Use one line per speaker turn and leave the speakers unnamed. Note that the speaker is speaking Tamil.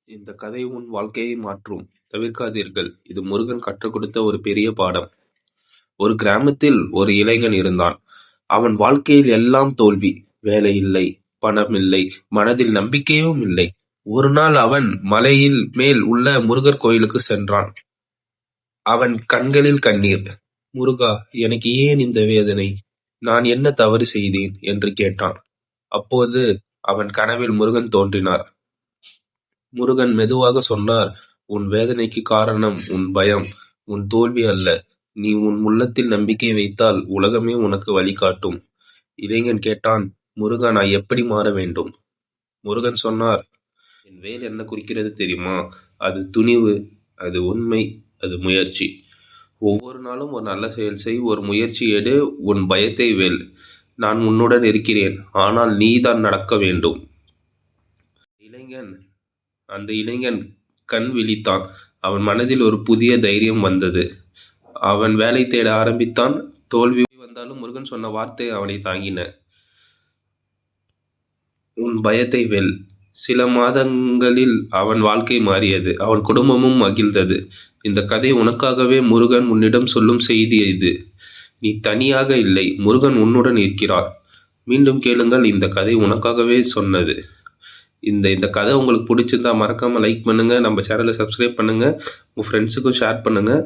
இந்த கதை உன் வாழ்க்கையை மாற்றும். தவிர்க்காதீர்கள். இது முருகன் கற்றுக் கொடுத்த ஒரு பெரிய பாடம். ஒரு கிராமத்தில் ஒரு இளைஞன் இருந்தான். அவன் வாழ்க்கையில் எல்லாம் தோல்வி. வேலை இல்லை, பணம் இல்லை, மனதில் நம்பிக்கையும் இல்லை. ஒரு நாள் அவன் மலையில் மேல் உள்ள முருகர் கோயிலுக்கு சென்றான். அவன் கண்களில் கண்ணீர். முருகா, எனக்கு ஏன் இந்த வேதனை? நான் என்ன தவறு செய்தேன்? என்று கேட்டான். அப்போது அவன் கனவில் முருகன் தோன்றினார். முருகன் மெதுவாக சொன்னார், உன் வேதனைக்கு காரணம் உன் பயம், உன் தோல்வி அல்ல. நீ உன் உள்ளத்தில் நம்பிக்கை வைத்தால் உலகமே உனக்கு வழிகாட்டும். இளைஞன் கேட்டான், முருகா, நான் எப்படி மாற வேண்டும்? முருகன் சொன்னார், என் வேல் என்ன குறிக்கிறது தெரியுமா? அது துணிவு, அது உண்மை, அது முயற்சி. ஒவ்வொரு நாளும் ஒரு நல்ல செயல் செய், ஒரு முயற்சி எடு, உன் பயத்தை வெல். நான் உன்னுடன் இருக்கிறேன், ஆனால் நீதான் நடக்க வேண்டும். இளைஞன் அந்த இளைஞன் கண் விழித்தான். அவன் மனதில் ஒரு புதிய தைரியம் வந்தது. அவன் வேலை தேட ஆரம்பித்தான். தோல்வி வந்தாலும் முருகன் சொன்ன வார்த்தை அவனை தாங்கின. உன் பயத்தை வெல். சில மாதங்களில் அவன் வாழ்க்கை மாறியது. அவன் குடும்பமும் மகிழ்ந்தது. இந்த கதை உனக்காகவே முருகன் உன்னிடம் சொல்லும் செய்தி இது. நீ தனியாக இல்லை, முருகன் உன்னுடன் இருக்கிறார். மீண்டும் கேளுங்கள், இந்த கதை உனக்காகவே சொன்னது. இந்த கதை உங்களுக்கு பிடிச்சிருந்தா மறக்காமல் லைக் பண்ணுங்கள். நம்ம சேனலை சப்ஸ்கிரைப் பண்ணுங்கள். உங்கள் ஃப்ரெண்ட்ஸுக்கும் ஷேர் பண்ணுங்கள்.